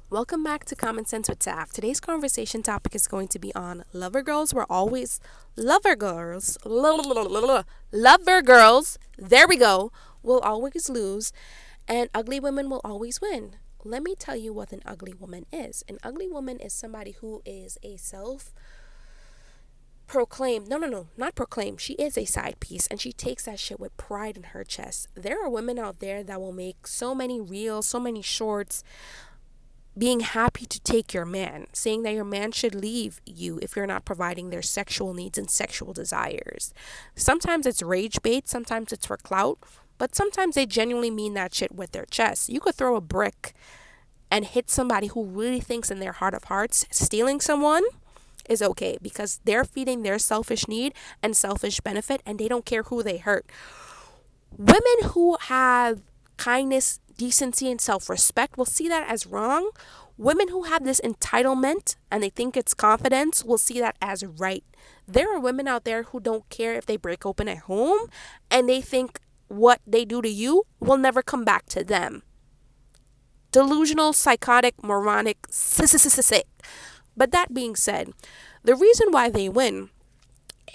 Welcome back to Common Sense with Taf. Today's conversation topic is going to be on lover girls were always lover girls. Lover girls, there we go, will always lose and ugly women will always win. Let me tell you what an ugly woman is. An ugly woman is somebody who is a self proclaimed, no, not proclaimed. She is a side piece and she takes that shit with pride in her chest. There are women out there that will make so many reels, so many shorts, being happy to take your man, saying that your man should leave you if you're not providing their sexual needs and sexual desires. Sometimes it's rage bait, sometimes it's for clout, but sometimes they genuinely mean that shit with their chest. You could throw a brick and hit somebody who really thinks in their heart of hearts stealing someone is okay because they're feeding their selfish need and selfish benefit and they don't care who they hurt. Women who have kindness, decency, and self-respect will see that as wrong. Women who have this entitlement and they think it's confidence will see that as right. There are women out there who don't care if they break open at home and they think what they do to you will never come back to them. Delusional, psychotic, moronic, sick. But that being said, the reason why they win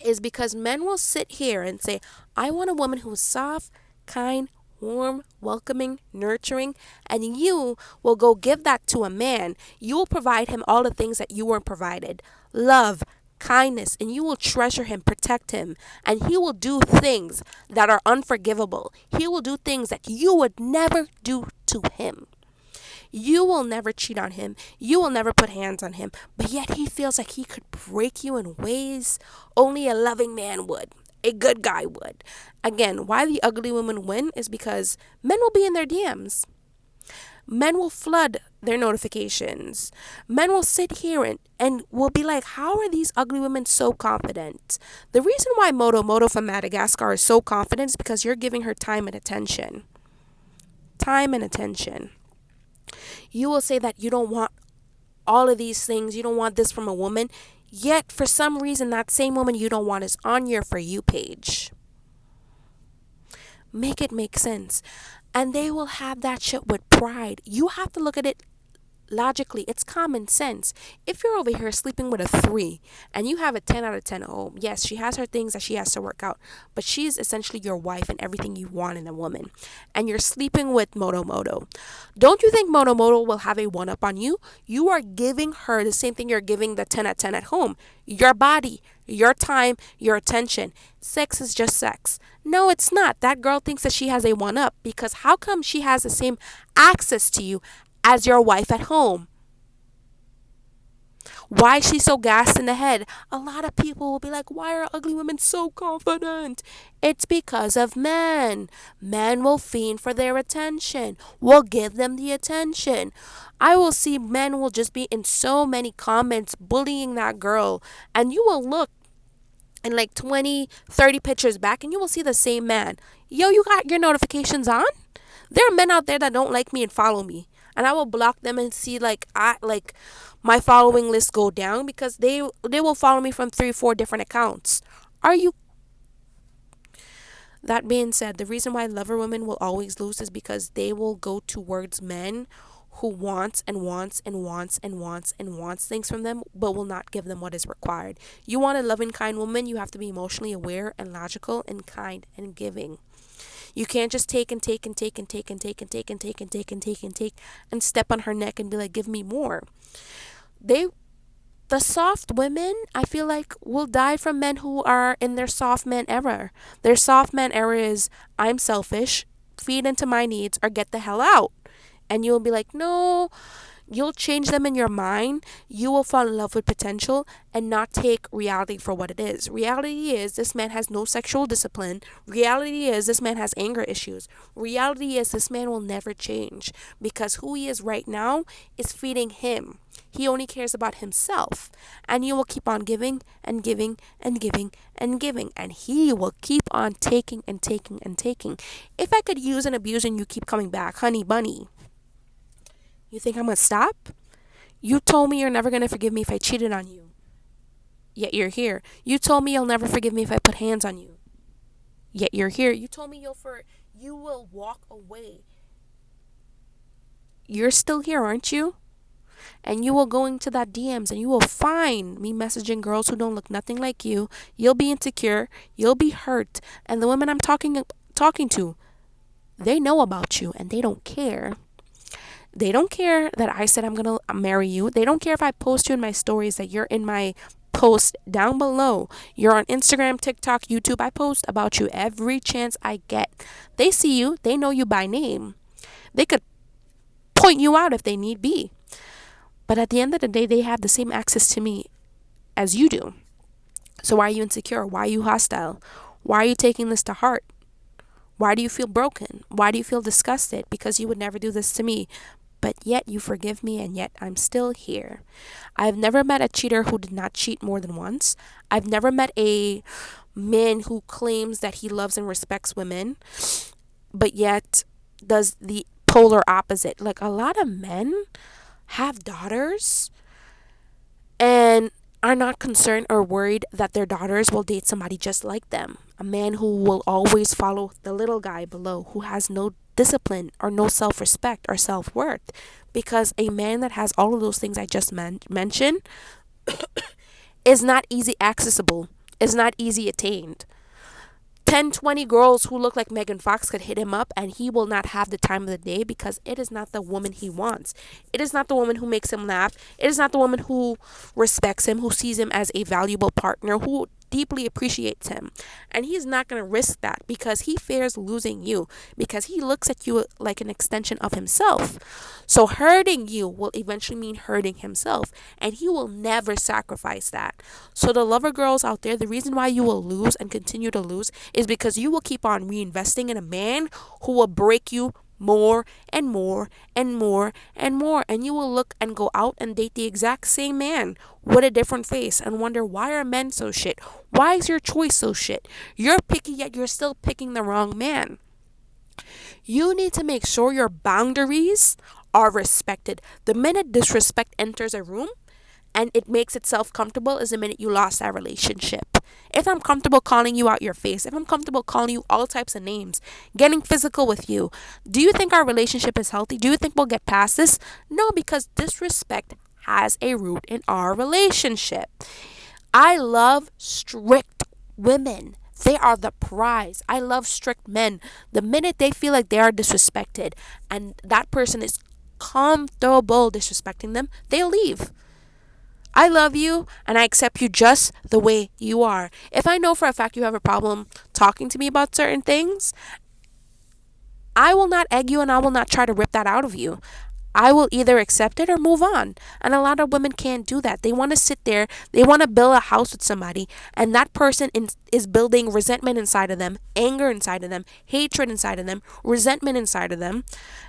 is because men will sit here and say, I want a woman who's soft, kind, warm, welcoming, nurturing, and you will go give that to a man. You will provide him all the things that you weren't provided. Love, kindness, and you will treasure him, protect him, and he will do things that are unforgivable. He will do things that you would never do to him. You will never cheat on him. You will never put hands on him. But yet he feels like he could break you in ways only a loving man would. A good guy would. Again, why the ugly women win is because men will be in their DMs. Men will flood their notifications. Men will sit here and will be like, how are these ugly women so confident? The reason why Moto from Madagascar is so confident is because you're giving her time and attention. Time and attention. You will say that you don't want all of these things. You don't want this from a woman. Yet, for some reason, that same woman you don't want is on your For You page. Make it make sense. And they will have that shit with pride. You have to look at it logically. It's common sense. If you're over here sleeping with a 3 and you have a 10 out of 10 at home, yes, she has her things that she has to work out, but she's essentially your wife and everything you want in a woman. And you're sleeping with Moto. Don't you think Moto will have a 1-up on you? You are giving her the same thing you're giving the 10 out of 10 at home. Your body, your time, your attention. Sex is just sex. No, it's not. That girl thinks that she has a 1-up because how come she has the same access to you as your wife at home? Why is she so gassed in the head? A lot of people will be like, why are ugly women so confident? It's because of men. Men will fiend for their attention, will give them the attention. I will see men will just be in so many comments bullying that girl, and you will look in like 20, 30 pictures back and you will see the same man. Yo, you got your notifications on? There are men out there that don't like me and follow me. And I will block them and see my following list go down because they will follow me from 3-4 different accounts. Are you? That being said, the reason why lover women will always lose is because they will go towards men who wants things from them but will not give them what is required. You want a loving, kind woman, you have to be emotionally aware and logical and kind and giving. You can't just take and step on her neck and be like, give me more. The soft women, I feel like, will die from men who are in their soft man era. Their soft man era is, I'm selfish, feed into my needs, or get the hell out. And you'll be like, no. You'll change them in your mind. You will fall in love with potential and not take reality for what it is. Reality is this man has no sexual discipline. Reality is this man has anger issues. Reality is this man will never change because who he is right now is feeding him. He only cares about himself. And you will keep on giving and giving and giving and giving. And he will keep on taking and taking and taking. If I could use and abuse and you keep coming back, honey bunny, you think I'm going to stop? You told me you're never going to forgive me if I cheated on you. Yet you're here. You told me you'll never forgive me if I put hands on you. Yet you're here. You told me you will walk away. You're still here, aren't you? and you will go into that DMs and you will find me messaging girls who don't look nothing like you. You'll be insecure, you'll be hurt, and the women I'm talking to, they know about you and they don't care. They don't care that I said I'm going to marry you. They don't care if I post you in my stories, that you're in my post down below. You're on Instagram, TikTok, YouTube. I post about you every chance I get. They see you. They know you by name. They could point you out if they need be. But at the end of the day, they have the same access to me as you do. So why are you insecure? Why are you hostile? Why are you taking this to heart? Why do you feel broken? Why do you feel disgusted? Because you would never do this to me. But yet you forgive me, and yet I'm still here. I've never met a cheater who did not cheat more than once. I've never met a man who claims that he loves and respects women, but yet does the polar opposite. Like, a lot of men have daughters and are not concerned or worried that their daughters will date somebody just like them. A man who will always follow the little guy below, who has no discipline or no self-respect or self-worth. Because a man that has all of those things I just mentioned is not easy accessible, is not easy attained. 10-20 girls who look like Megan Fox could hit him up and he will not have the time of the day, because it is not the woman he wants. It is not the woman who makes him laugh. It is not the woman who respects him, who sees him as a valuable partner, who deeply appreciates him. And he's not going to risk that because he fears losing you, because he looks at you like an extension of himself. So hurting you will eventually mean hurting himself, and he will never sacrifice that. So the lover girls out there, the reason why you will lose and continue to lose is because you will keep on reinvesting in a man who will break you more and more and more and more, and you will look and go out and date the exact same man with a different face and wonder, why are men so shit? Why is your choice so shit? You're picky, yet you're still picking the wrong man. You need to make sure your boundaries are respected. The minute disrespect enters a room and it makes itself comfortable is the minute you lost that relationship. If I'm comfortable calling you out your face, if I'm comfortable calling you all types of names, getting physical with you, do you think our relationship is healthy? Do you think we'll get past this? No, because disrespect has a root in our relationship. I love strict women. They are the prize. I love strict men. The minute they feel like they are disrespected and that person is comfortable disrespecting them, they'll leave. I love you and I accept you just the way you are. If I know for a fact you have a problem talking to me about certain things, I will not egg you and I will not try to rip that out of you. I will either accept it or move on. And a lot of women can't do that. They want to sit there, they want to build a house with somebody, and that person is building resentment inside of them, anger inside of them, hatred inside of them, resentment inside of them,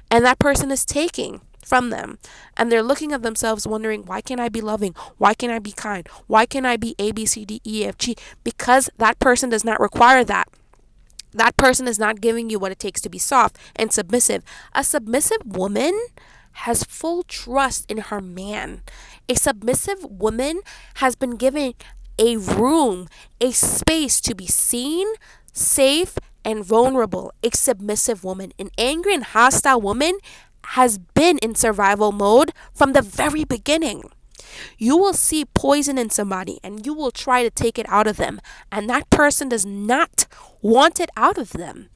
and that person is taking from them. And they're looking at themselves wondering, why can't I be loving? Why can't I be kind? Why can't I be A, B, C, D, E, F, G? Because that person does not require that. That person is not giving you what it takes to be soft and submissive. A submissive woman has full trust in her man. A submissive woman has been given a room, a space to be seen, safe, and vulnerable. A submissive woman, an angry and hostile woman, has been in survival mode from the very beginning. You will see poison in somebody and you will try to take it out of them, and that person does not want it out of them.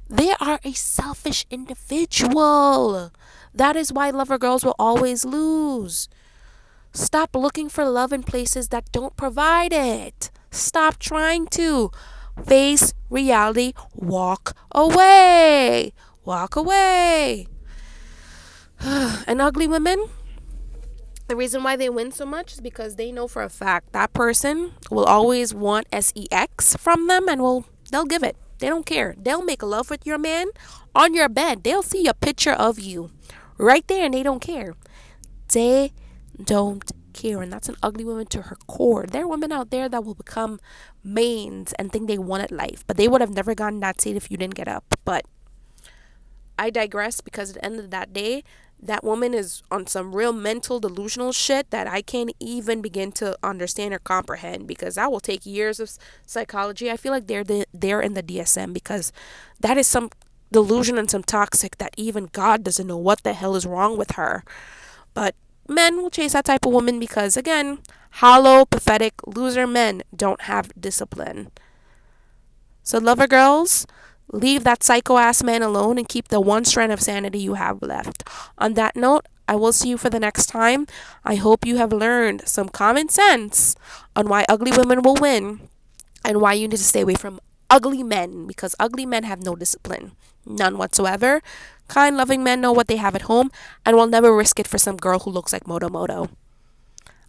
They are a selfish individual. That is why lover girls will always lose. Stop looking for love in places that don't provide it. Stop trying to. Face reality. Walk away. Walk away. And ugly women, the reason why they win so much is because they know for a fact that person will always want sex from them, and they'll give it. They don't care. They'll make love with your man on your bed. They'll see a picture of you right there and they don't care. They don't care. And that's an ugly woman to her core. There are women out there that will become mains and think they wanted life, but they would have never gotten that seat if you didn't get up. But I digress, because at the end of that day, that woman is on some real mental delusional shit that I can't even begin to understand or comprehend, because that will take years of psychology. I feel like they're in the DSM, because that is some delusion and some toxic that even God doesn't know what the hell is wrong with her. But men will chase that type of woman because, again, hollow, pathetic, loser men don't have discipline. So, lover girls, leave that psycho ass man alone and keep the one strand of sanity you have left. On that note, I will see you for the next time. I hope you have learned some common sense on why ugly women will win and why you need to stay away from ugly men, because ugly men have no discipline. None whatsoever. Kind, loving men know what they have at home and will never risk it for some girl who looks like Moto Moto.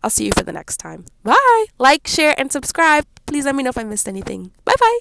I'll see you for the next time. Bye. Like, share, and subscribe. Please let me know if I missed anything. Bye bye.